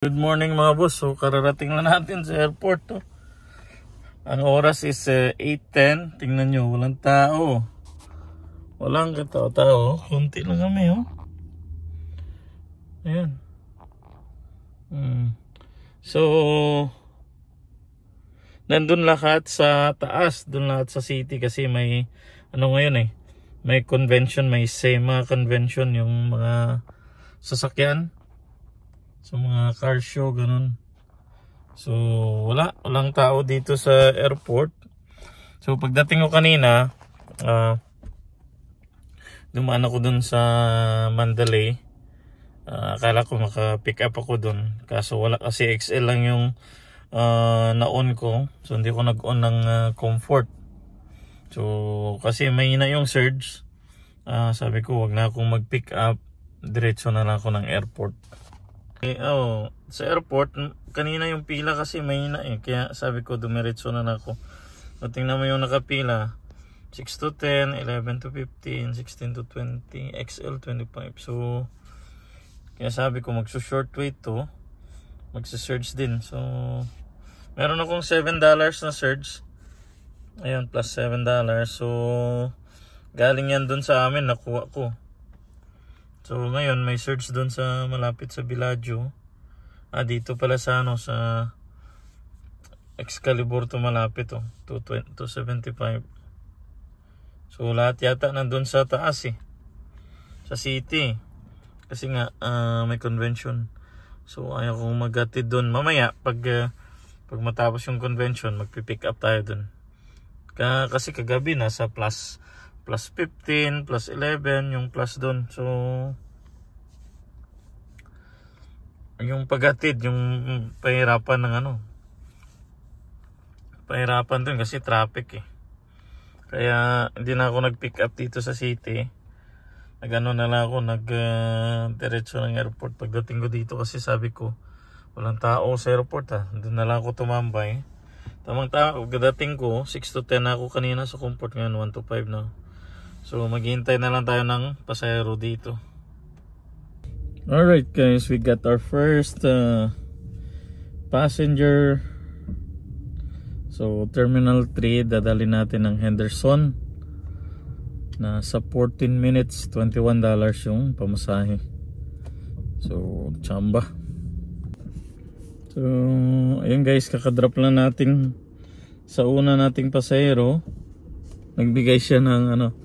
Good morning mga boss. So kararating na natin sa airport to. Ang oras is 8:10. Tingnan nyo, walang tao. Walang katao-tao. Kunti lang kami Ayan. So nandun lahat sa taas, dun lahat sa city kasi may ngayon may convention, may SEMA convention yung mga sasakyan. So mga car show ganun. So walang tao dito sa airport. So pagdating ko kanina, dumaan ako dun sa Mandalay. Akala ko maka-pick up ako dun. Kaso wala kasi XL lang yung na-on ko. So hindi ko nag-on ng comfort. So kasi mahina yung surge. Sabi ko wag na akong mag-pick up. Diretso na lang ako ng airport. Sa airport, kanina yung pila kasi mahina kaya sabi ko dumiretso na ako. So, tingnan mo yung nakapila. 6 to 10, 11 to 15, 16 to 20, XL 25. So, kaya sabi ko magso-short wait to. Magsa-surge din. So, meron akong $7 na surge. Ayun, plus $7. So, galing yan dun sa amin, nakuha ko. So ngayon may search doon sa malapit sa Bellagio. Dito pala sa sa Excalibur to malapit 275. So lahat yata nandun sa taas sa city. Kasi nga may convention. So ayaw kong maghatid doon. Mamaya pag matapos yung convention, magpi-pick up tayo doon. Kasi kagabi nasa plus 15, plus 11, yung plus doon. So, yung paghatid, yung pahirapan ng pahirapan doon kasi traffic Kaya, hindi na ako nag-pick up dito sa city. Na lang ako, diretso ng airport. Pagdating ko dito kasi sabi ko, walang tao sa airport Doon na lang ako tumambay. Tamang tao, pagdating ko, 6 to 10 na ako kanina sa comfort. Ngayon, 1 to 5 na. So maghihintay na lang tayo ng pasahero dito. Alright guys, we got our first passenger. So Terminal 3, dadali natin ng Henderson. Nasa 14 minutes, $21 yung pamasahe. So chamba. So ayun guys, kakadrop lang natin sa una nating pasahero. Nagbigay siya ng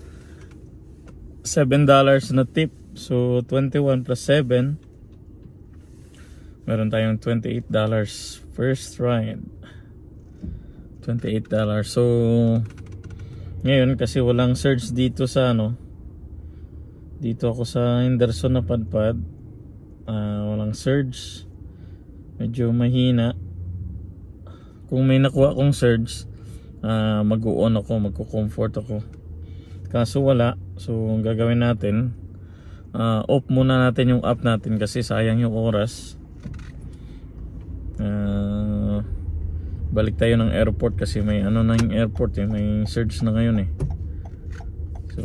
$7 na tip. So 21 plus 7, meron tayong $28 first ride. $28. So ngayon kasi walang surge dito sa dito ako sa Henderson na padpad. Walang surge, medyo mahina. Kung may nakuha akong surge, mag-on ako, magko-comfort ako. Kaso wala. So gagawin natin, off muna natin yung app natin kasi sayang yung oras. Balik tayo ng airport kasi may na yung airport may surge na ngayon So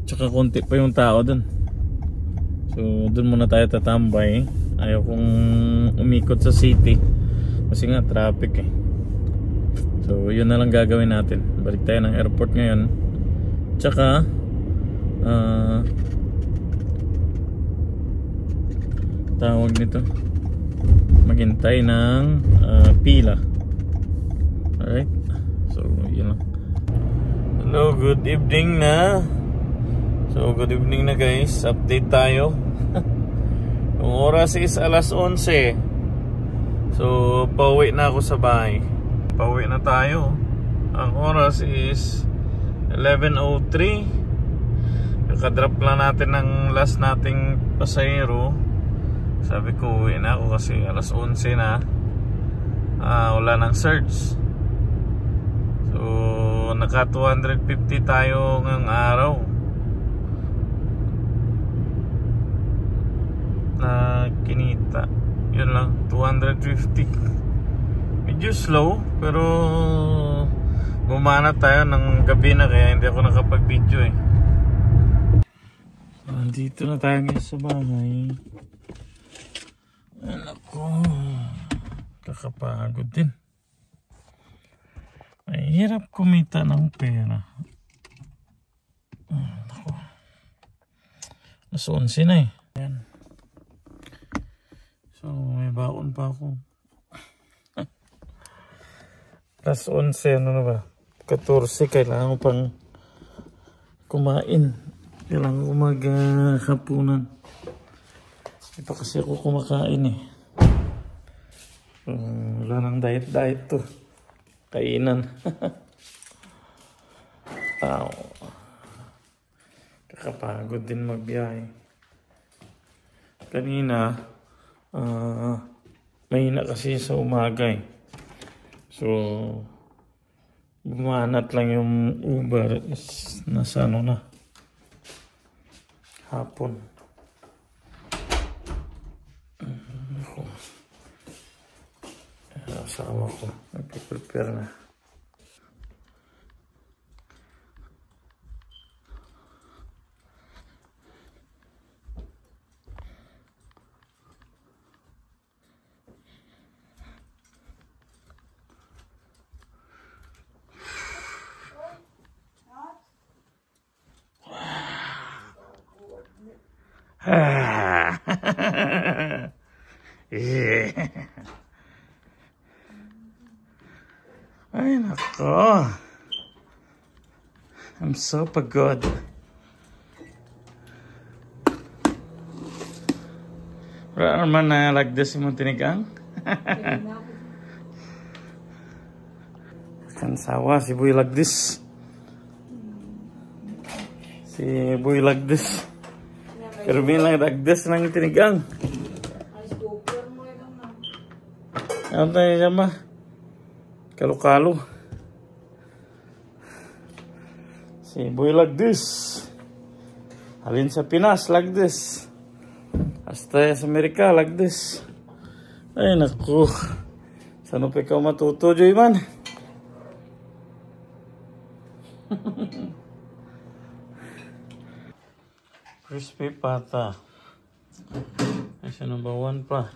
tsaka konti pa yung tao dun. So dun muna tayo tatambay. Ayaw kong umikot sa city kasi nga traffic So yun na lang gagawin natin. Balik tayo ng airport ngayon. Tsaka tawag nito, maghintay ng pila. Alright, so yun lang. Hello, good evening na. So good evening na guys. Update tayo. Ang oras is alas 11. So pauwi na ako sa bahay. Pauwi na tayo. Ang oras is 11:03. Kakadrop lang natin ng last nating pasahero. Sabi ko uwi na ako kasi alas 11 na. Wala nang surge. So naka 250 tayo ngayong araw na kinita. Yun lang, 250. Medyo slow pero gumana tayo ng gabi na kaya hindi ako nakapag-video Dito na tayo sa bahay. Nakakapagod din. Mahirap kumita ng pera. Ako. Alas 11 na eh. Ayan. So may baon pa ako. Alas 11, ano na ba? 14, kailangan ko pang kumain. Kailangan ko maghapunan. Hindi pa kasi ako kumakain eh. Wala nang diet to. Kainan. Kakapagod din magbiyahe. Kanina, mahina kasi sa umaga eh. So, bumanat lang yung Uber. Nasa ano na. Hapon. Ako. Asawa ko. Nagpiprepare na. Yeah. Ay nako, I'm so pagod. Wala naman na lagdas yung tinigang. Kansawa si Boy lagdis. Si Boy lagdis. Pero may lang lagdas ng tinigang. Ano tayo siya ma? Kalo-kalo. Si Boy lagdis. Halin sa Pinas lagdis. Hasta sa Amerika lagdis. Ay naku. Saan pa ikaw matuto, Joyman? Crispy pata. Ay siya number 1 pa.